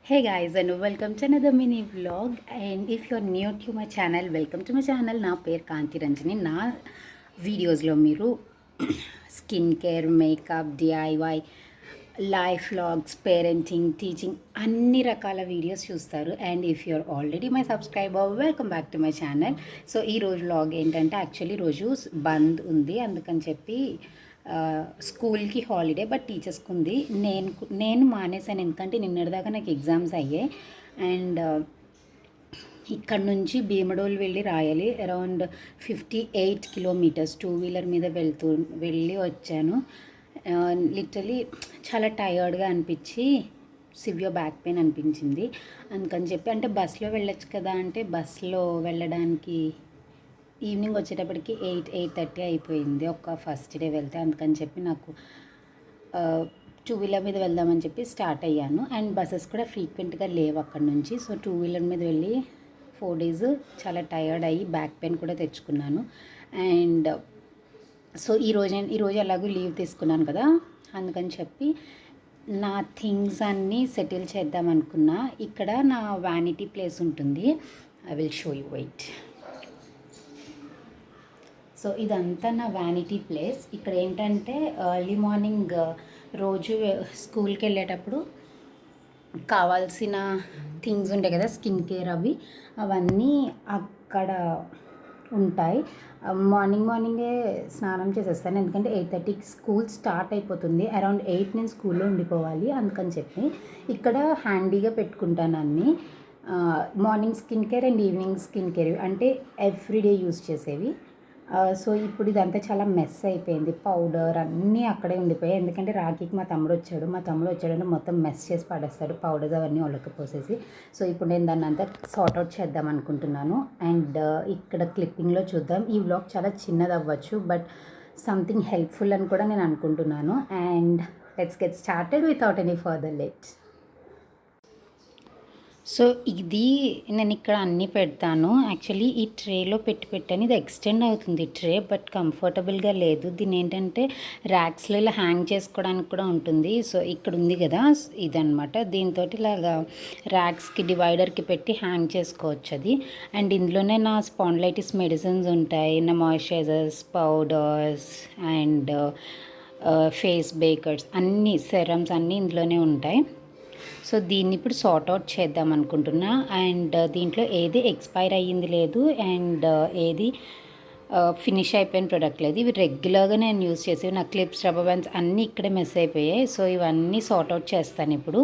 Hey guys, and welcome to another mini vlog. And if you're new to my channel, welcome to my channel. నా పేరు కాంతి రంజని. నా వీడియోస్లో మీరు skin care, makeup, DIY, life vlogs, parenting, teaching అన్ని రకాల videos చూస్తారు. And if you're already my subscriber, welcome back to my channel. So ఈరోజు vlog ఏంటంటే యాక్చువల్లీ రోజు బంద్ ఉంది, అందుకని చెప్పి స్కూల్కి హాలిడే, బట్ టీచర్స్కి ఉంది. నేను మానేసాను, ఎందుకంటే నిన్నటిదాకా నాకు ఎగ్జామ్స్ అయ్యాయి. అండ్ ఇక్కడ నుంచి భీమడోలు వెళ్ళి రాయాలి. అరౌండ్ 58 కిలోమీటర్స్ టూ వీలర్ మీద వెళ్ళి వచ్చాను. లిటరలీ చాలా టయర్డ్గా అనిపించి సివియర్ బ్యాక్ పెయిన్ అనిపించింది. అందుకని చెప్పి అంటే బస్సులో వెళ్ళొచ్చు కదా అంటే బస్సులో వెళ్ళడానికి ఈవినింగ్ వచ్చేటప్పటికి 8:30 అయిపోయింది ఒక ఫస్ట్ డే వెళ్తే. అందుకని చెప్పి నాకు టూ వీలర్ మీద వెళ్దామని చెప్పి స్టార్ట్ అయ్యాను. అండ్ బస్సెస్ కూడా ఫ్రీక్వెంట్గా లేవు అక్కడ నుంచి. సో టూ వీలర్ మీద వెళ్ళి 4 days చాలా టయర్డ్ అయ్యి బ్యాక్ పెయిన్ కూడా తెచ్చుకున్నాను. అండ్ సో ఈరోజు ఎలాగో లీవ్ తీసుకున్నాను కదా, అందుకని చెప్పి నా థింగ్స్ అన్నీ సెటిల్ చేద్దాం అనుకున్నా. ఇక్కడ నా వ్యానిటీ ప్లేస్ ఉంటుంది, I will show you. Wait. So ఇదంతా నా వ్యానిటీ ప్లేస్. ఇక్కడ ఏంటంటే ఎర్లీ మార్నింగ్ రోజు స్కూల్కి వెళ్ళేటప్పుడు కావాల్సిన థింగ్స్ ఉంటాయి కదా, స్కిన్ కేర్ అవన్నీ అక్కడ ఉంటాయి. మార్నింగే స్నానం చేసేస్తాను, ఎందుకంటే 8:30కి స్కూల్ స్టార్ట్ అయిపోతుంది. అరౌండ్ 8 నేను స్కూల్లో ఉండిపోవాలి. అందుకని చెప్పి ఇక్కడ హ్యాండీగా పెట్టుకుంటాను అన్నీ. Morning skin care and evening skin care అంటే ఎవ్రీడే యూజ్ చేసేవి. సో ఇప్పుడు ఇదంతా చాలా మెస్ అయిపోయింది. పౌడర్ అన్నీ అక్కడే ఉండిపోయాయి, ఎందుకంటే రాఖీకి మా తమ్ముడు వచ్చాడంటే మొత్తం మెస్ చేసి పడేస్తాడు, పౌడర్స్ అవన్నీ వాళ్ళకి పోసేసి. సో ఇప్పుడు నేను దాన్ని అంతా సార్ట్అవుట్ చేద్దాం అనుకుంటున్నాను. అండ్ ఇక్కడ క్లిప్పింగ్లో చూద్దాం. ఈ వ్లాగ్ చాలా చిన్నది అవ్వచ్చు, బట్ సంథింగ్ హెల్ప్ఫుల్ అని కూడా నేను అనుకుంటున్నాను. And let's get started without any further late. So ఇది నేను ఇక్కడ అన్నీ పెడతాను. యాక్చువల్లీ ఈ ట్రేలో పెట్టని ఇది ఎక్స్టెండ్ అవుతుంది ట్రే, బట్ కంఫర్టబుల్గా లేదు. దీన్ని ఏంటంటే ర్యాక్స్లో ఇలా హ్యాంగ్ చేసుకోవడానికి కూడా ఉంటుంది. సో ఇక్కడ ఉంది కదా ఇదనమాట, దీంతో ఇలాగా ర్యాక్స్కి డివైడర్కి పెట్టి హ్యాంగ్ చేసుకోవచ్చు అది. అండ్ ఇందులోనే నా స్పాండిలైటిస్ మెడిసిన్స్ ఉంటాయి, నా moisturisers, powders and face bakers అన్నీ, సెరమ్స్ అన్నీ ఇందులోనే ఉంటాయి. సో దీన్ని ఇప్పుడు సార్ట్అవుట్ చేద్దాం అనుకుంటున్నా. అండ్ దీంట్లో ఏది ఎక్స్పైర్ అయ్యింది లేదు, అండ్ ఏది ఫినిష్ అయిపోయిన ప్రోడక్ట్ లేదు. ఇవి రెగ్యులర్గా నేను యూజ్ చేసేవి. నా క్లిప్స్, రబ్బర్ బ్యాండ్స్ అన్నీ ఇక్కడే మిస్ అయిపోయాయి. సో ఇవన్నీ సార్ట్అవుట్ చేస్తాను ఇప్పుడు.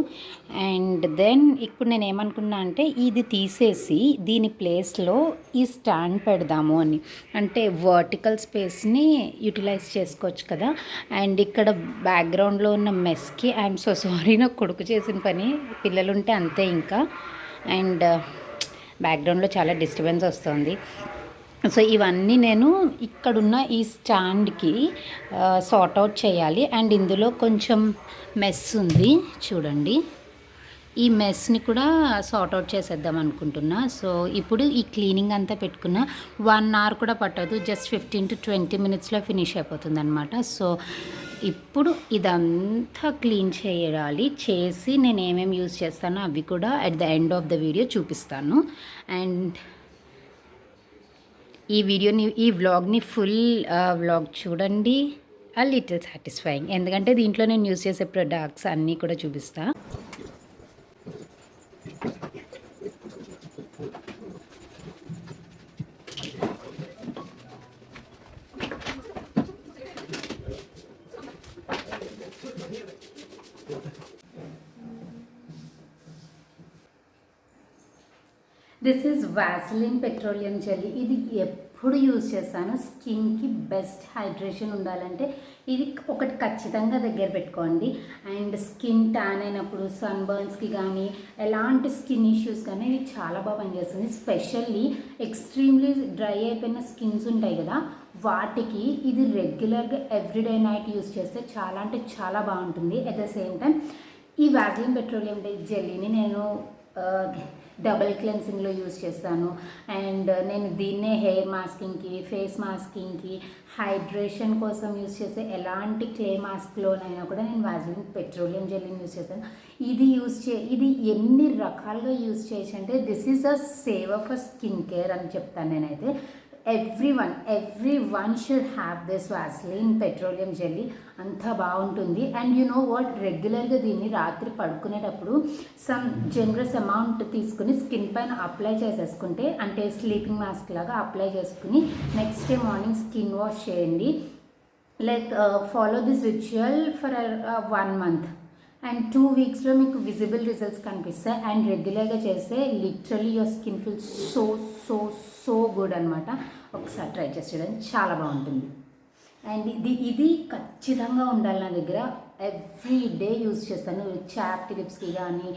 అండ్ దెన్ ఇప్పుడు నేను ఏమనుకున్నా అంటే ఇది తీసేసి దీని ప్లేస్లో ఈ స్టాండ్ పెడదాము అని. అంటే వర్టికల్ స్పేస్ని యూటిలైజ్ చేసుకోవచ్చు కదా. అండ్ ఇక్కడ బ్యాక్గ్రౌండ్లో ఉన్న మెస్కి ఐఎమ్ సో సారీ, నాకు కొడుకు చేసిన పని, పిల్లలుంటే అంతే ఇంకా. అండ్ బ్యాక్గ్రౌండ్లో చాలా డిస్టర్బెన్స్ వస్తుంది. సో ఇవన్నీ నేను ఇక్కడున్న ఈ స్టాండ్కి సార్ట్అవుట్ చేయాలి. అండ్ ఇందులో కొంచెం మెస్ ఉంది చూడండి, ఈ మెస్ని కూడా సార్ట్అవుట్ చేసేద్దాం అనుకుంటున్నా. సో ఇప్పుడు ఈ క్లీనింగ్ అంతా పెట్టుకున్న 1 hour కూడా పట్టదు, జస్ట్ 15 to 20 minutesలో ఫినిష్ అయిపోతుంది అనమాట. సో ఇప్పుడు ఇదంతా క్లీన్ చేయాలి. చేసి నేను ఏమేమి యూజ్ చేస్తానో అవి కూడా at the end of the video చూపిస్తాను. అండ్ ఈ వ్లాగ్ని ఫుల్ వ్లాగ్ చూడండి, ఆ లిటిల్ సాటిస్ఫైయింగ్, ఎందుకంటే దీంట్లో నేను యూజ్ చేసే ప్రొడక్ట్స్ అన్నీ కూడా చూపిస్తా. This is Vaseline petroleum jelly. ఇది ఎప్పుడు యూజ్ చేస్తాను. స్కిన్కి బెస్ట్ హైడ్రేషన్ ఉండాలంటే ఇది ఒకటి ఖచ్చితంగా దగ్గర పెట్టుకోండి. అండ్ స్కిన్ ట్యాన్ అయినప్పుడు, సన్బర్న్స్కి కానీ, ఎలాంటి స్కిన్ ఇష్యూస్ కానీ ఇది చాలా బాగా పనిచేస్తుంది. స్పెషల్లీ ఎక్స్ట్రీమ్లీ డ్రై అయిపోయిన స్కిన్స్ ఉంటాయి కదా, వాటికి ఇది రెగ్యులర్గా ఎవ్రీడే నైట్ యూజ్ చేస్తే చాలా అంటే చాలా బాగుంటుంది. అట్ ద సేమ్ టైం ఈ వాసిలిన్ పెట్రోలియం జెల్లీని నేను డబల్ క్లెన్సింగ్లో యూజ్ చేస్తాను. అండ్ నేను దీన్నే హెయిర్ మాస్కింగ్కి, ఫేస్ మాస్కింగ్కి, హైడ్రేషన్ కోసం యూజ్ చేసే ఎలాంటి క్లే మాస్క్లోనైనా కూడా నేను వాజిలిన్ పెట్రోలియం జెల్ని యూజ్ చేస్తాను. ఇది ఎన్ని రకాలుగా యూజ్ చేయొచ్చు అంటే this is a saver for skin care అని చెప్తాను నేనైతే. Everyone should have this Vaseline petroleum jelly. అంత బాగుంటుంది. అండ్ యు నో వాట్, రెగ్యులర్గా దీన్ని రాత్రి పడుకునేటప్పుడు సమ్ జనరస్ అమౌంట్ తీసుకుని స్కిన్ పైన అప్లై చేసేసుకుంటే, అంటే స్లీపింగ్ మాస్క్ లాగా అప్లై చేసుకుని next day morning skin wash చేయండి. Like follow this ritual for 1 month and 2 weeksలో మీకు విజిబుల్ రిజల్ట్స్ కనిపిస్తాయి. అండ్ రెగ్యులర్గా చేస్తే literally your skin feel so so so good అనమాట. ఒకసారి ట్రై చేసి చూడండి, చాలా బాగుంటుంది. అండ్ ఇది ఖచ్చితంగా ఉండాలి నా దగ్గర. ఎవ్రీ డే యూజ్ చేస్తాను. చాప్డ్ లిప్స్కి కానీ,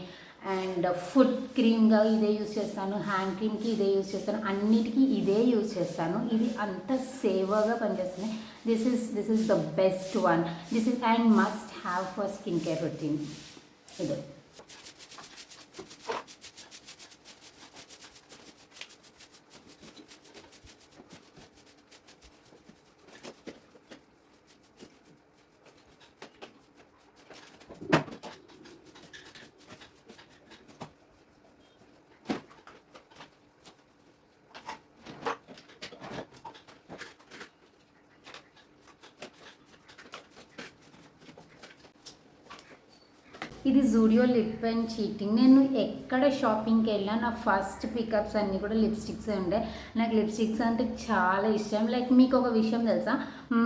అండ్ ఫుడ్ క్రీమ్గా ఇదే యూజ్ చేస్తాను, హ్యాండ్ క్రీమ్కి ఇదే యూజ్ చేస్తాను, అన్నిటికీ ఇదే యూజ్ చేస్తాను. ఇది అంత సేవర్గా పనిచేస్తుంది. This is the best one. This is and must have for skin care routine. ఇదే ఇది జూడియో లిప్ పెన్ చీటింగ్. నేను ఎక్కడ షాపింగ్కి వెళ్ళినా నా ఫస్ట్ పికప్స్ అన్నీ కూడా లిప్స్టిక్సే ఉండే. నాకు లిప్స్టిక్స్ అంటే చాలా ఇష్టం. లైక్ మీకు ఒక విషయం తెలుసా,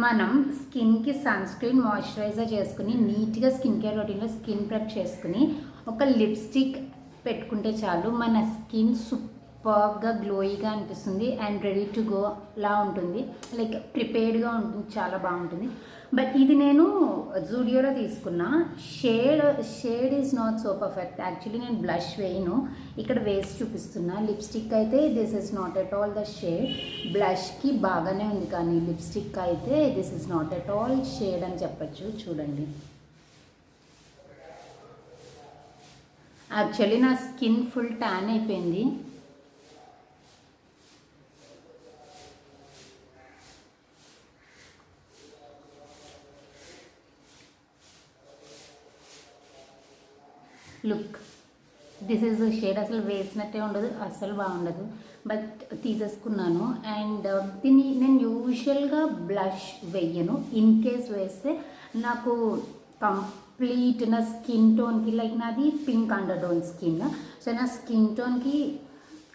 మనం స్కిన్కి సన్ స్క్రీన్ మాయిశ్చరైజర్ చేసుకుని నీట్గా స్కిన్ కేర్ రొటీన్లో స్కిన్ ప్రెప్ చేసుకుని ఒక లిప్స్టిక్ పెట్టుకుంటే చాలు, మన స్కిన్ సూపర్గా గ్లోయిగా అనిపిస్తుంది అండ్ రెడీ టు గో లా ఉంటుంది. లైక్ ప్రిపేర్డ్గా ఉంటుంది, చాలా బాగుంటుంది. బట్ ఇది నేను జూడియోలో తీసుకున్నా. Shade is not so perfect. Actually నేను బ్లష్ వేయను, ఇక్కడ వేసి చూపిస్తున్నా. లిప్స్టిక్ అయితే this is not at all the shade. బ్లష్కి బాగానే ఉంది, కానీ లిప్స్టిక్ అయితే this is not at all shade అని చెప్పచ్చు. చూడండి, యాక్చువల్లీ నా స్కిన్ ఫుల్ ట్యాన్ అయిపోయింది. Look, this is shade. అసలు వేసినట్టే ఉండదు, అసలు బాగుండదు. బట్ తీసేసుకున్నాను. అండ్ దీన్ని నేను యూజువల్గా బ్లష్ వేయను. ఇన్ కేస్ వేస్తే నాకు కంప్లీట్ నా స్కిన్ టోన్కి, లైక్ నాది pink undertone skin, so నా స్కిన్ టోన్కి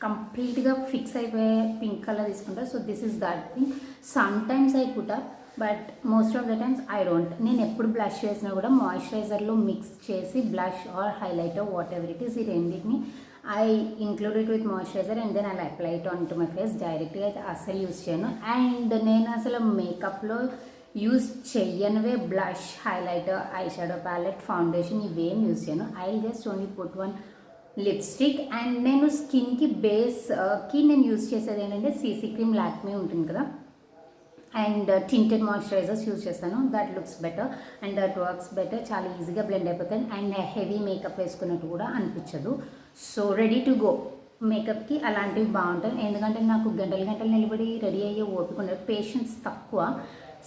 కంప్లీట్గా ఫిక్స్ అయిపోయే పింక్ కలర్ తీసుకుంటా. So this is that thing. Sometimes I put up, but most of the times I don't. నేను ఎప్పుడు బ్లష్ వేసినా కూడా మాయిశ్చరైజర్లో మిక్స్ చేసి blush or highlighter whatever it is, ఈ రెండింటిని I include it with moisturiser and then I apply it on to my face. డైరెక్ట్గా అయితే అసలు యూజ్ చేయను. అండ్ నేను అసలు మేకప్లో యూజ్ చెయ్యనివే blush, highlighter, eye shadow palette, foundation ఇవేం యూజ్ చేయను. I just only put one lipstick. And నేను స్కిన్కి బేస్కి నేను యూజ్ చేసేది ఏంటంటే సీసీ క్రీమ్ లాక్మే ఉంటుంది కదా, అండ్ టింటెడ్ మాయిశ్చరైజర్స్ యూజ్ చేస్తాను. That looks better and that works better. చాలా ఈజీగా బ్లెండ్ అయిపోతుంది అండ్ హెవీ మేకప్ వేసుకున్నట్టు కూడా అనిపించదు. సో రెడీ టు గో మేకప్కి అలాంటివి బాగుంటాయి. ఎందుకంటే నాకు గంటలు నిలబడి రెడీ అయ్యే ఓపిక ఉండదు, పేషెన్స్ తక్కువ.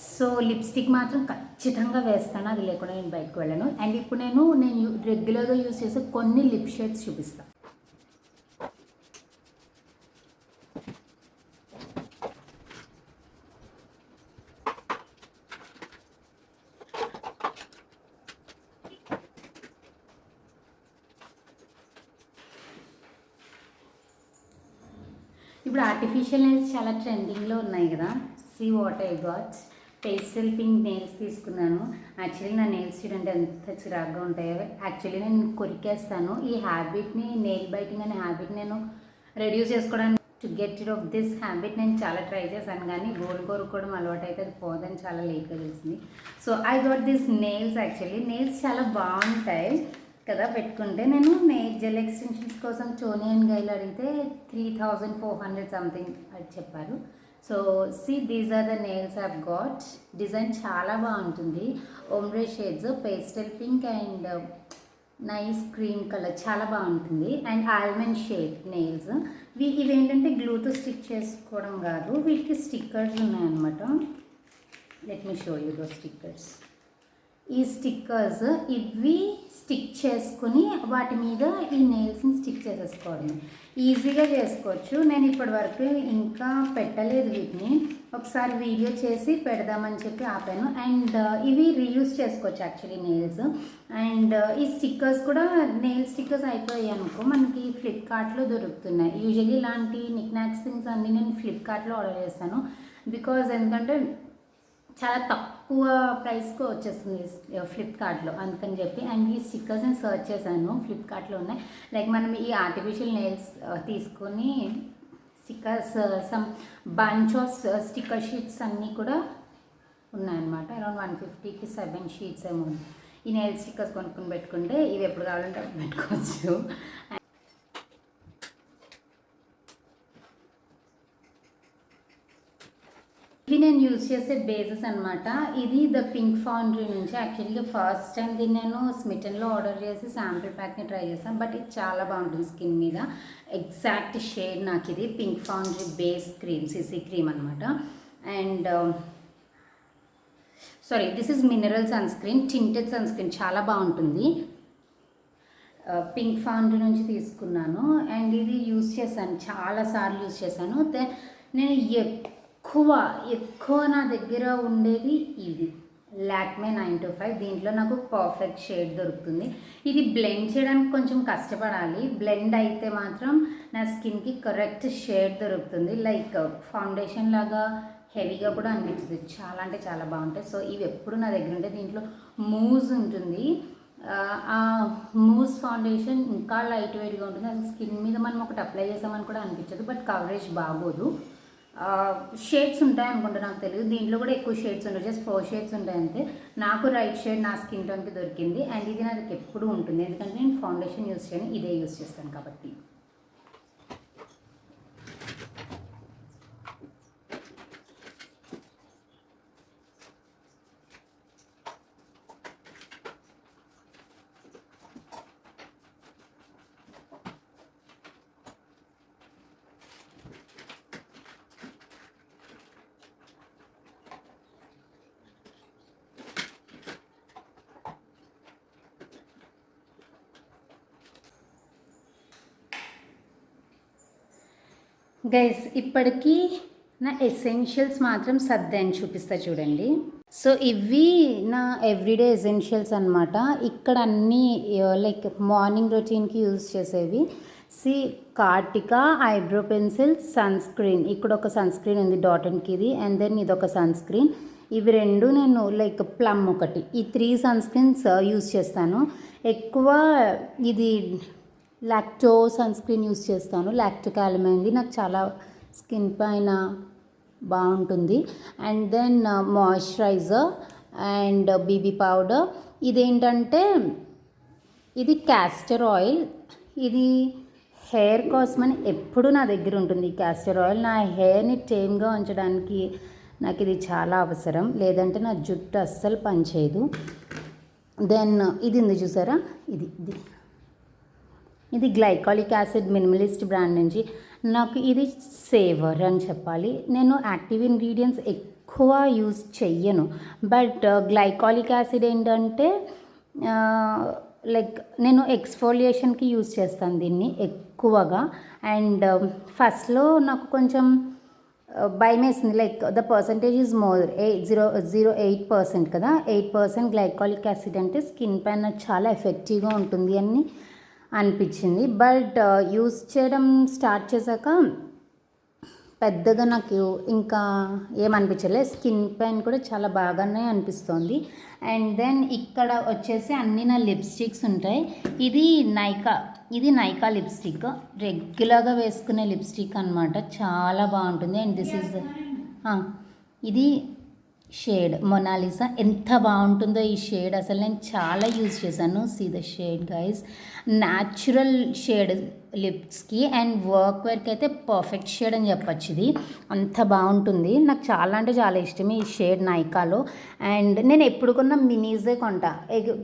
సో లిప్స్టిక్ మాత్రం ఖచ్చితంగా వేస్తాను, అది లేకుండా నేను బయటకు వెళ్ళను. అండ్ ఇప్పుడు నేను రెగ్యులర్గా యూజ్ చేసే కొన్ని లిప్ షేడ్స్ చూపిస్తాను. ఇప్పుడు ఆర్టిఫిషియల్ నెయిల్స్ చాలా ట్రెండింగ్లో ఉన్నాయి కదా. See what I got, pastel pink nails తీసుకున్నాను. యాక్చువల్లీ నా నెయిల్స్ చూడండి ఎంత చిరాగ్గా ఉంటాయో. యాక్చువల్లీ నేను కొరికేస్తాను. ఈ హ్యాబిట్ని, నెయిల్ బైటింగ్ అనే హ్యాబిట్ నేను రెడ్యూస్ చేసుకోవడానికి, to get rid of this habit నేను చాలా ట్రై చేశాను, కానీ గోల్ కొరుక్కోవడం అలవాటు అయితే అది పోదని చాలా లేట్గా తెలిసింది. So I got this nails. Actually nails చాలా బాగుంటాయి కదా పెట్టుకుంటే. నేను నెయిల్ జెల్ ఎక్స్టెన్షన్స్ కోసం టోనీ అండ్ గైల్ అడిగితే 3400 సంథింగ్ అది చెప్పారు. So see these are the nails I've got. Design చాలా బాగుంటుంది. Ombre shades, pastel pink and nice cream colour చాలా బాగుంటుంది. And almond shade nails. ఇవేంటంటే గ్లూతో స్టిక్ చేసుకోవడం కాదు, వీటికి స్టిక్కర్స్ ఉన్నాయన్నమాట. Let me show you those stickers. ఈ స్టిక్కర్స్ ఇవి స్టిక్ చేసుకుని వాటి మీద ఈ నెయిల్స్ని స్టిక్ చేసేసుకోవడం ఈజీగా చేసుకోవచ్చు. నేను ఇప్పటి వరకు ఇంకా పెట్టలేదు వీటిని, ఒకసారి వీడియో చేసి పెడదామని చెప్పి ఆపాను. అండ్ ఇవి రీయూజ్ చేసుకోవచ్చు యాక్చువల్లీ నెయిల్స్. అండ్ ఈ స్టిక్కర్స్ కూడా నెయిల్ స్టిక్కర్స్ అయిపోయాయి అనుకో మనకి ఫ్లిప్కార్ట్లో దొరుకుతున్నాయి. యూజువల్లీ ఇలాంటి నిక్నాక్స్ థింగ్స్ అన్నీ నేను ఫ్లిప్కార్ట్లో ఆర్డర్ చేస్తాను. బికాజ్ ఎందుకంటే చాలా తక్కువ ప్రైస్కి వచ్చేస్తుంది ఫ్లిప్కార్ట్లో, అందుకని చెప్పి. అండ్ ఈ స్టిక్కర్స్ నేను సర్చ్ చేశాను, ఫ్లిప్కార్ట్లో ఉన్నాయి. లైక్ మనం ఈ ఆర్టిఫిషియల్ నెయిల్స్ తీసుకొని stickers some bunch of sticker sheets అన్నీ కూడా ఉన్నాయన్నమాట. అరౌండ్ 150కి 7 షీట్స్ ఏమో. ఈ నెయిల్ స్టిక్కర్స్ కొనుక్కొని పెట్టుకుంటే ఇవి ఎప్పుడు కావాలంటే అప్పుడు పెట్టుకోవచ్చు. ఇవి నేను యూజ్ చేసే బేసెస్ అనమాట. ఇది ద పింక్ ఫౌండరీ నుంచి. యాక్చువల్గా ఫస్ట్ టైం దీన్ని నేను స్మిటన్లో ఆర్డర్ చేసి శాంపిల్ ప్యాక్ని ట్రై చేశాను. బట్ ఇది చాలా బాగుంటుంది స్కిన్ మీద. ఎగ్జాక్ట్ షేడ్ నాకు ఇది pink foundry base cream, CC cream అనమాట. And sorry, this is mineral sunscreen, tinted sunscreen, చాలా బాగుంటుంది. పింక్ ఫౌండరీ నుంచి తీసుకున్నాను. అండ్ ఇది యూజ్ చేశాను, చాలాసార్లు యూజ్ చేశాను. దెన్ నేను ఎక్కువ నా దగ్గర ఉండేది ఇది లాక్మే 925. దీంట్లో నాకు పర్ఫెక్ట్ షేడ్ దొరుకుతుంది. ఇది బ్లెండ్ చేయడానికి కొంచెం కష్టపడాలి, బ్లెండ్ అయితే మాత్రం నా స్కిన్కి కరెక్ట్ షేడ్ దొరుకుతుంది. లైక్ ఫౌండేషన్ లాగా హెవీగా కూడా అనిపిస్తుంది, చాలా అంటే చాలా బాగుంటాయి. సో ఇవి ఎప్పుడు నా దగ్గర ఉంటే దీంట్లో మూజ్ ఉంటుంది. ఆ మూజ్ ఫౌండేషన్ ఇంకా లైట్ వెయిట్గా ఉంటుంది. అసలు స్కిన్ మీద మనం ఒకటి అప్లై చేసామని కూడా అనిపించదు, బట్ కవరేజ్ బాగోదు. షేడ్స్ ఉంటాయి అనుకుంటా, నాకు తెలియదు. దీంట్లో కూడా ఎక్కువ షేడ్స్ ఉంటాయి, జస్ట్ 4 షేడ్స్ ఉంటాయి అంతే. నాకు రైట్ షేడ్ నా స్కిన్ టోన్కి దొరికింది. అండ్ ఇది నాకు ఎప్పుడు ఉంటుంది, ఎందుకంటే నేను ఫౌండేషన్ యూజ్ చేయను, ఇదే యూజ్ చేస్తాను కాబట్టి. గైస్ ఇప్పటికీ నా ఎసెన్షియల్స్ మాత్రం సర్దాన్ని చూపిస్తా చూడండి. సో ఇవి నా ఎవ్రీడే ఎసెన్షియల్స్ అనమాట. ఇక్కడ అన్నీ లైక్ మార్నింగ్ రొటీన్కి యూజ్ చేసేవి. కార్టికా ఐబ్రో పెన్సిల్, సన్ స్క్రీన్. ఇక్కడ ఒక సన్ స్క్రీన్ ఉంది డాటన్కి ఇది, అండ్ దెన్ ఇది ఒక సన్ స్క్రీన్. ఇవి రెండు నేను లైక్ ప్లమ్ ఒకటి, ఈ 3 సన్ స్క్రీన్స్ యూజ్ చేస్తాను. ఎక్కువ ఇది లాక్టో సన్ స్క్రీన్ యూజ్ చేస్తాను, లాక్టిక్ ఆలిమైంది, నాకు చాలా స్కిన్ పైన బాగుంటుంది. And then moisturiser and BB powder. ఇదేంటంటే ఇది క్యాస్టర్ ఆయిల్, ఇది హెయిర్ కోసమని ఎప్పుడు నా దగ్గర ఉంటుంది ఈ క్యాస్టర్ ఆయిల్. నా హెయిర్ని టేమ్గా ఉంచడానికి నాకు ఇది చాలా అవసరం, లేదంటే నా జుట్టు అస్సలు పనిచేయదు. దెన్ ఇది ఉంది చూసారా, ఇది గ్లైకాలిక్ యాసిడ్ మినిమలిస్ట్ బ్రాండ్ నుంచి. నాకు ఇది సేవర్ అని చెప్పాలి. నేను యాక్టివ్ ఇంగ్రీడియంట్స్ ఎక్కువ యూజ్ చెయ్యను, బట్ గ్లైకాలిక్ యాసిడ్ ఏంటంటే లైక్ నేను ఎక్స్ఫోలియేషన్కి యూజ్ చేస్తాను దీన్ని ఎక్కువగా. అండ్ ఫస్ట్లో నాకు కొంచెం భయం వేసింది, like the percentage is more 0.08% కదా. 8% గ్లైకాలిక్ యాసిడ్ అంటే స్కిన్ పైన చాలా ఎఫెక్టివ్గా ఉంటుంది అని అనిపించింది. బట్ యూస్ చేయడం స్టార్ట్ చేశాక పెద్దగా నాకు ఇంకా ఏమనిపించలేదు, స్కిన్ పైన కూడా చాలా బాగానే అనిపిస్తుంది. అండ్ దెన్ ఇక్కడ వచ్చేసి అన్ని నా లిప్స్టిక్స్ ఉంటాయి. ఇది నైకా లిప్స్టిక్, రెగ్యులర్గా వేసుకునే లిప్స్టిక్ అనమాట, చాలా బాగుంటుంది. అండ్ దిస్ ఈజ్ ఇది షేడ్ మొనాలిసా ఎంత బాగుంటుందో ఈ షేడ్. అసలు నేను చాలా యూజ్ చేశాను. See the shade guys, natural shade లిప్స్కి అండ్ వర్క్ వేర్కి అయితే పర్ఫెక్ట్ షేడ్ అని చెప్పచ్చు. ఇది అంత బాగుంటుంది. నాకు చాలా అంటే చాలా ఇష్టం ఈ షేడ్ నైకాలో. అండ్ నేను ఎప్పుడు కొన్నా మినీసే కొంటా.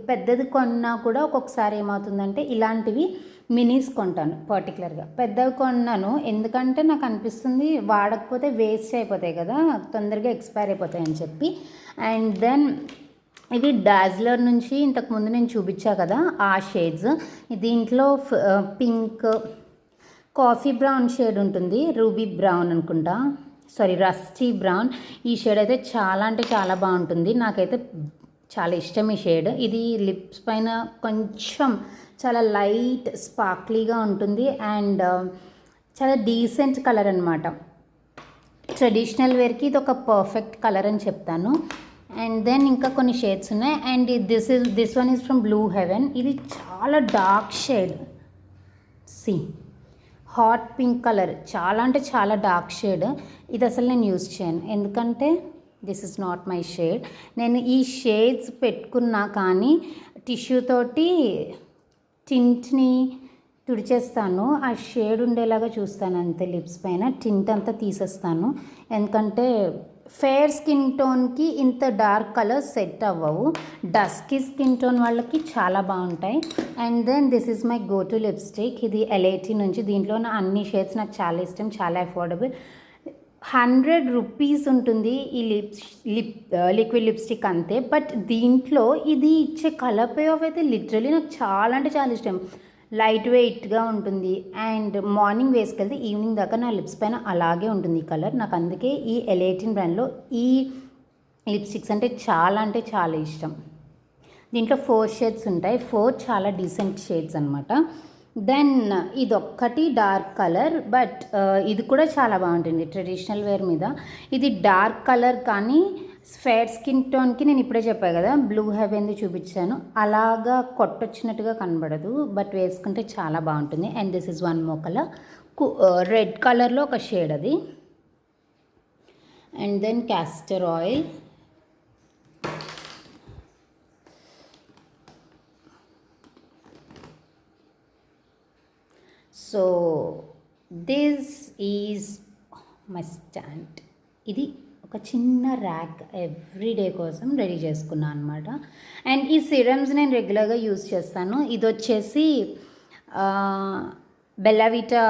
పెద్దది కొన్నా కూడా ఒక్కొక్కసారి ఏమవుతుందంటే ఇలాంటివి మినీస్ కొంటాను. పర్టికులర్గా పెద్దవి కొన్నాను ఎందుకంటే నాకు అనిపిస్తుంది వాడకపోతే వేస్ట్ అయిపోతాయి కదా, తొందరగా ఎక్స్పైర్ అయిపోతాయి అని చెప్పి. అండ్ దెన్ ఇవి డాజ్లర్ నుంచి ఇంతకుముందు నేను చూపించా కదా ఆ షేడ్స్. దీంట్లో పింక్, కాఫీ బ్రౌన్ షేడ్ ఉంటుంది, రూబీ బ్రౌన్ అనుకుంటా, సారీ రస్టీ బ్రౌన్. ఈ షేడ్ అయితే చాలా అంటే చాలా బాగుంటుంది. నాకైతే చాలా ఇష్టం ఈ షేడ్. ఇది లిప్స్ పైన కొంచెం చాలా లైట్ స్పార్క్లీగా ఉంటుంది అండ్ చాలా డీసెంట్ కలర్ అనమాట. ట్రెడిషనల్ వేర్కి ఇది ఒక పర్ఫెక్ట్ కలర్ అని చెప్తాను. అండ్ దెన్ ఇంకా కొన్ని షేడ్స్ ఉన్నాయి. And this one is from blue heaven. ఇది చాలా dark shade. See hot pink colour, చాలా అంటే చాలా డార్క్ షేడ్. ఇది అసలు నేను యూజ్ చేయను ఎందుకంటే this is not my shade. నేను ఈ షేడ్స్ పెట్టుకున్నా కానీ టిష్యూ తోటి టింట్ని తుడిచేస్తాను. ఆ షేడ్ ఉండేలాగా చూస్తాను అంతే. లిప్స్ పైన టింట్ అంతా తీసేస్తాను ఎందుకంటే ఫేర్ స్కిన్ టోన్కి ఇంత డార్క్ కలర్స్ సెట్ అవ్వవు. డస్కీ స్కిన్ టోన్ వాళ్ళకి చాలా బాగుంటాయి. And then this is my go to lipstick. ఇది L80 నుంచి. దీంట్లో నా అన్ని షేడ్స్ నాకు చాలా ఇష్టం, చాలా అఫోర్డబుల్. 100 రూపీస్ ఉంటుంది ఈ లిక్విడ్ లిప్స్టిక్ అంతే. బట్ దీంట్లో ఇది ఇచ్చే కలర్ పే ఆఫ్ అయితే లిటరలీ నాకు చాలా అంటే చాలా ఇష్టం. లైట్ వెయిట్గా ఉంటుంది అండ్ మార్నింగ్ వేసుకెళ్తే ఈవినింగ్ దాకా నా లిప్స్ పైన అలాగే ఉంటుంది ఈ కలర్. నాకు అందుకే ఈ L18 బ్రాండ్లో ఈ లిప్స్టిక్స్ అంటే చాలా ఇష్టం. దీంట్లో 4 షేడ్స్ ఉంటాయి. 4 చాలా డీసెంట్ షేడ్స్ అనమాట. దెన్ ఇదొక్కటి డార్క్ కలర్, బట్ ఇది కూడా చాలా బాగుంటుంది ట్రెడిషనల్ వేర్ మీద. ఇది డార్క్ కలర్ కానీ ఫేర్ స్కిన్ టోన్కి నేను ఇప్పుడే చెప్పాను కదా బ్లూ హెవెన్ది చూపించాను, అలాగా కొట్టొచ్చినట్టుగా కనబడదు, బట్ వేసుకుంటే చాలా బాగుంటుంది. And this is one more colour, red కలర్లో ఒక షేడ్ అది. And then castor oil. So this is my stand. ఇది ఒక చిన్న ర్యాక్ ఎవ్రీడే కోసం రెడీ చేసుకున్నాను అనమాట. అండ్ ఈ సిరమ్స్ నేను రెగ్యులర్గా యూజ్ చేస్తాను. ఇది వచ్చేసి బెల్లావిటా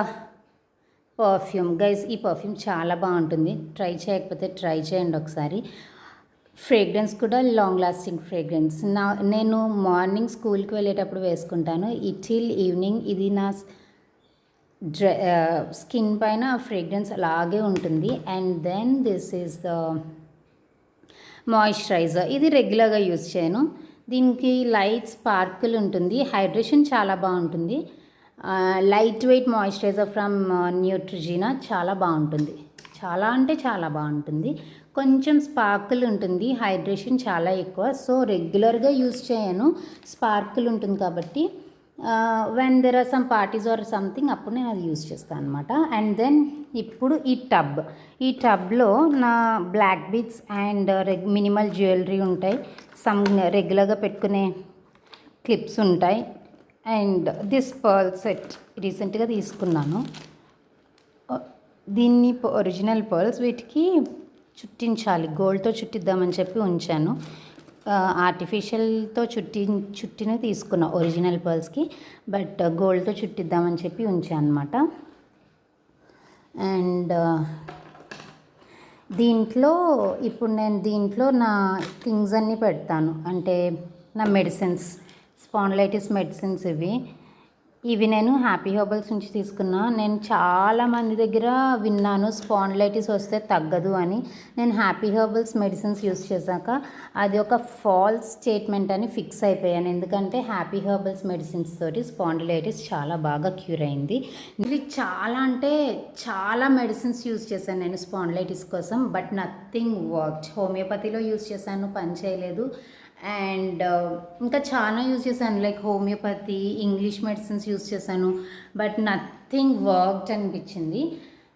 పర్ఫ్యూమ్. గైస్ ఈ పర్ఫ్యూమ్ చాలా బాగుంటుంది, ట్రై చేయకపోతే ట్రై చేయండి ఒకసారి. ఫ్రేగ్రెన్స్ కూడా లాంగ్ లాస్టింగ్ ఫ్రేగ్రెన్స్. నేను మార్నింగ్ స్కూల్కి వెళ్ళేటప్పుడు వేసుకుంటాను. టిల్ ఈవినింగ్ ఇది నా స్కిన్ పైన ఫ్రేగ్రెన్స్ అలాగే ఉంటుంది. And then this is the moisturiser. ఇది రెగ్యులర్గా యూజ్ చేయను. దీనికి లైట్ స్పార్కిల్ ఉంటుంది, హైడ్రేషన్ చాలా బాగుంటుంది. లైట్ వెయిట్ మాయిశ్చరైజర్ ఫ్రమ్ న్యూట్రిజినా చాలా బాగుంటుంది, చాలా అంటే చాలా బాగుంటుంది. కొంచెం స్పార్కిల్ ఉంటుంది, హైడ్రేషన్ చాలా ఎక్కువ. సో రెగ్యులర్గా యూజ్ చేయను, స్పార్కిల్ ఉంటుంది కాబట్టి. When there are some parties or something అప్పుడు నేను అది యూజ్ చేస్తాను అనమాట. అండ్ దెన్ ఇప్పుడు ఈ టబ్లో నా black beads and minimal jewellery ఉంటాయి, సమ్ రెగ్యులర్గా పెట్టుకునే క్లిప్స్ ఉంటాయి. అండ్ దిస్ పర్ల్ సెట్ రీసెంట్గా తీసుకున్నాను. దీన్ని ఒరిజినల్ పర్ల్స్, వీటికి చుట్టించాలి, గోల్డ్తో చుట్టిద్దామని చెప్పి ఉంచాను. ఆర్టిఫిషియల్తో చుట్టిన తీసుకున్నా ఒరిజినల్ పర్ల్స్కి, బట్ గోల్డ్తో చుట్టిద్దామని చెప్పి ఉంచాను అనమాట. అండ్ ఇప్పుడు నేను దీంట్లో నా థింగ్స్ అన్నీ పెడతాను, అంటే నా మెడిసిన్స్, స్పాండిలైటిస్ మెడిసిన్స్. ఇవి నేను హ్యాపీ హెర్బల్స్ నుంచి తీసుకున్నా. నేను చాలా మంది దగ్గర విన్నాను స్పాండిలైటిస్ వస్తే తగ్గదు అని. నేను హ్యాపీ హెర్బల్స్ మెడిసిన్స్ యూస్ చేశాక అది ఒక ఫాల్స్ స్టేట్మెంట్ అని ఫిక్స్ అయిపోయాను. ఎందుకంటే హ్యాపీ హెర్బల్స్ మెడిసిన్స్ తోటి స్పాండిలైటిస్ చాలా బాగా క్యూర్ అయింది. ఇది చాలా అంటే చాలా మెడిసిన్స్ యూస్ చేశాను నేను స్పాండిలైటిస్ కోసం, బట్ నథింగ్ వర్క్డ్. హోమియోపతిలో యూస్ చేశాను, పని చేయలేదు. అండ్ ఇంకా చాలా యూజ్ చేశాను, like homeopathy, English medicines use చేశాను, బట్ నథింగ్ వర్క్డ్ అనిపించింది.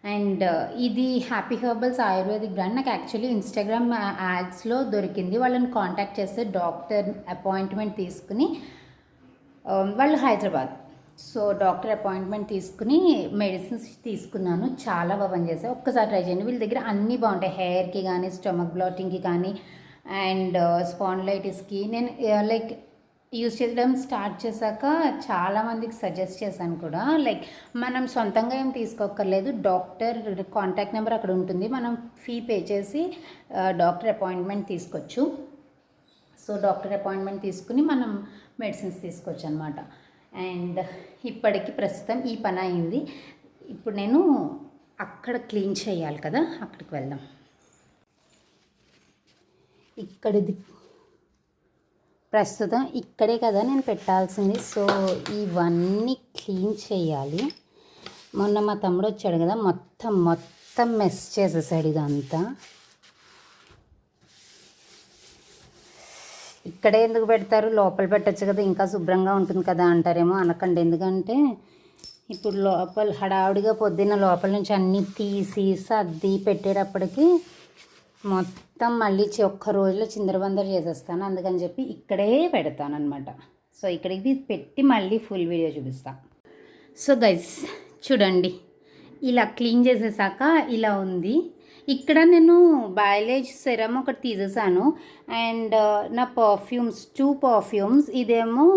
అండ్ ఇది హ్యాపీ హెర్బల్స్ ఆయుర్వేదిక్ బ్రాండ్. నాకు యాక్చువల్లీ ఇన్స్టాగ్రామ్ యాడ్స్లో దొరికింది. వాళ్ళని కాంటాక్ట్ చేస్తే డాక్టర్ అపాయింట్మెంట్ తీసుకుని వాళ్ళు హైదరాబాద్. సో డాక్టర్ అపాయింట్మెంట్ తీసుకుని మెడిసిన్స్ తీసుకున్నాను. చాలా బాగా పనిచేసాయి. ఒక్కసారి ట్రై చేయండి. వీళ్ళ దగ్గర అన్నీ బాగుంటాయి. హెయిర్కి కానీ, స్టమక్ బ్లాటింగ్కి కానీ, అండ్ స్పాండిలైటిస్కి. నేను లైక్ యూజ్ చేయడం స్టార్ట్ చేశాక చాలామందికి సజెస్ట్ చేశాను కూడా. లైక్ మనం సొంతంగా ఏం తీసుకోక్కర్లేదు. డాక్టర్ కాంటాక్ట్ నెంబర్ అక్కడ ఉంటుంది. మనం ఫీ పే చేసి డాక్టర్ అపాయింట్మెంట్ తీసుకోవచ్చు. సో డాక్టర్ అపాయింట్మెంట్ తీసుకుని మనం మెడిసిన్స్ తీసుకోవచ్చు అనమాట. అండ్ ఇప్పటికి ప్రస్తుతం ఈ పని అయింది. ఇప్పుడు నేను అక్కడ క్లీన్ చేయాలి కదా, అక్కడికి వెళ్దాం. ఇక్కడిది ప్రస్తుతం ఇక్కడే కదా నేను పెట్టాల్సింది. సో ఇవన్నీ క్లీన్ చేయాలి. మొన్న మా తమ్ముడు వచ్చాడు కదా, మొత్తం మెస్ చేసేసాడు ఇదంతా. ఇక్కడే ఎందుకు పెడతారు, లోపల పెట్టచ్చు కదా, ఇంకా శుభ్రంగా ఉంటుంది కదా అంటారేమో. అనకండి. ఎందుకంటే ఇప్పుడు లోపల హడావుడిగా పొద్దున్న లోపల నుంచి అన్నీ తీసి సర్ది పెట్టేటప్పటికి మొత్తం మళ్ళీ ఒక్క రోజులో చిందరబందరు చేసేస్తాను. అందుకని చెప్పి ఇక్కడే పెడతాను అనమాట. సో ఇక్కడికి పెట్టి మళ్ళీ ఫుల్ వీడియో చూపిస్తాను. సో గైస్ చూడండి, ఇలా క్లీన్ చేసేసాక ఇలా ఉంది. ఇక్కడ నేను బయాలజీ సెరమ్ ఒకటి తీసేసాను. అండ్ నా పర్ఫ్యూమ్స్ 2 పర్ఫ్యూమ్స్. ఇదేమో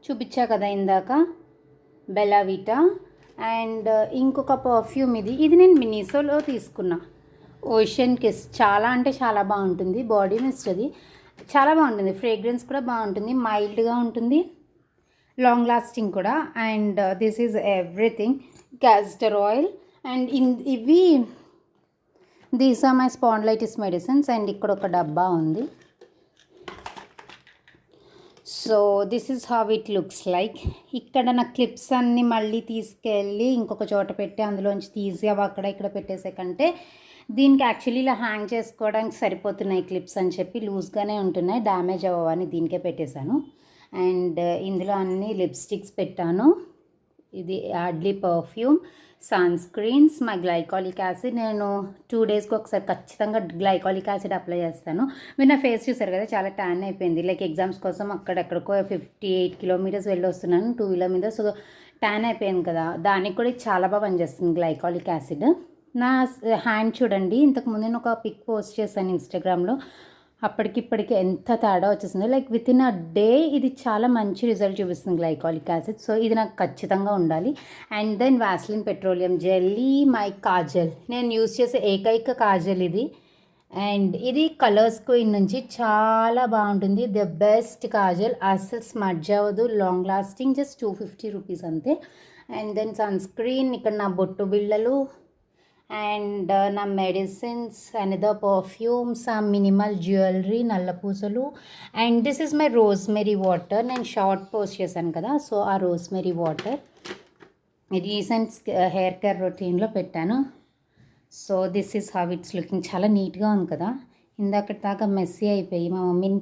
చూపించా కదా ఇందాక, బెలావిటా. అండ్ ఇంకొక పర్ఫ్యూమ్ ఇది నేను మినిసోలో తీసుకున్నా, ఓషన్ కిస్. చాలా అంటే చాలా బాగుంటుంది. బాడీ మిస్ట్ అది చాలా బాగుంటుంది. ఫ్రేగ్రెన్స్ కూడా బాగుంటుంది, మైల్డ్గా ఉంటుంది, లాంగ్ లాస్టింగ్ కూడా. And this is everything. Castor oil. And ఇవి these are my spondylitis medicines. And ఇక్కడ ఒక డబ్బా ఉంది. So this is how it looks like. ఇక్కడ నా క్లిప్స్ అన్నీ మళ్ళీ తీసుకెళ్ళి ఇంకొక చోట పెట్టి అందులోంచి తీసి అవి అక్కడ ఇక్కడ పెట్టేసే కంటే దీనికి యాక్చువల్లీ ఇలా హ్యాంగ్ చేసుకోవడానికి సరిపోతున్నాయి క్లిప్స్ అని చెప్పి లూజ్గానే ఉంటున్నాయి, డ్యామేజ్ అవ్వని దీనికే పెట్టేశాను. అండ్ ఇందులో అన్ని లిప్స్టిక్స్ పెట్టాను. ఇది Yardley perfume, sunscreens, my glycolic acid. నేను 2 డేస్కి ఒకసారి ఖచ్చితంగా గ్లైకాలిక్ యాసిడ్ అప్లై చేస్తాను. మీరు నా ఫేస్ చూసారు కదా, చాలా ట్యాన్ అయిపోయింది. లైక్ ఎగ్జామ్స్ కోసం అక్కడెక్కడికో 58 కిలోమీటర్స్ వెళ్ళి వస్తున్నాను 2 వీలర్ మీద. సో ట్యాన్ అయిపోయింది కదా, దానికి కూడా చాలా బాగా పనిచేస్తుంది గ్లైకాలిక్ యాసిడ్. నా హ్యాండ్ చూడండి, ఇంతకుముందు నేను ఒక పిక్ పోస్ట్ చేశాను ఇన్స్టాగ్రామ్లో. అప్పటికిప్పటికి ఎంత తేడా వచ్చేసిందో. Like within a day ఇది చాలా మంచి రిజల్ట్ చూపిస్తుంది గ్లైకాలిక్ యాసిడ్. సో ఇది నాకు ఖచ్చితంగా ఉండాలి. And then Vaseline petroleum jelly, my kajal. నేను యూజ్ చేసే ఏకైక కాజల్ ఇది. అండ్ ఇది కలర్స్ క్వీన్ నుంచి చాలా బాగుంటుంది. The best kajal. అసలు స్మడ్జ్ అవ్వదు, లాంగ్ లాస్టింగ్, జస్ట్ 250 రూపీస్ అంతే. And then sunscreen. ఇక్కడ నా బొట్టు బిళ్ళలు అండ్ నా medicines, another perfume, some minimal jewellery, నల్ల పూసలు. And this is my rosemary water. నేను షార్ట్ పోస్ట్ చేశాను కదా, సో ఆ rosemary water recent hair care రొటీన్లో పెట్టాను. So this is how it's looking. చాలా నీట్గా ఉంది కదా. ఇందాక దాకా మెస్సీ అయిపోయి మా మమ్మీని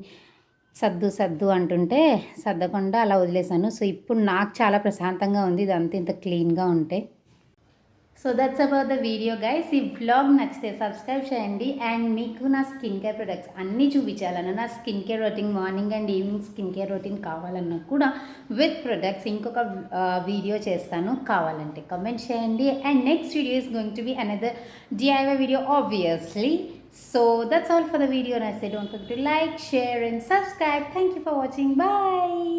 సర్దు అంటుంటే సర్దకుండా అలా వదిలేశాను. సో ఇప్పుడు నాకు చాలా ప్రశాంతంగా ఉంది ఇదంతా ఇంత క్లీన్గా ఉంటే. So that's about the video guys. ఈ వ్లాగ్ నచ్చితే సబ్స్క్రైబ్ చేయండి. అండ్ మీకు నా స్కిన్ కేర్ ప్రొడక్ట్స్ అన్నీ చూపించాలన్నా, నా skin care routine, morning and evening skin care routine కావాలన్నా కూడా విత్ ప్రొడక్ట్స్ ఇంకొక వీడియో చేస్తాను. కావాలంటే కమెంట్ చేయండి. And next video is going to be another DIY video obviously. So that's all for the video, and I say don't forget to like, share and subscribe. Thank you for watching. Bye.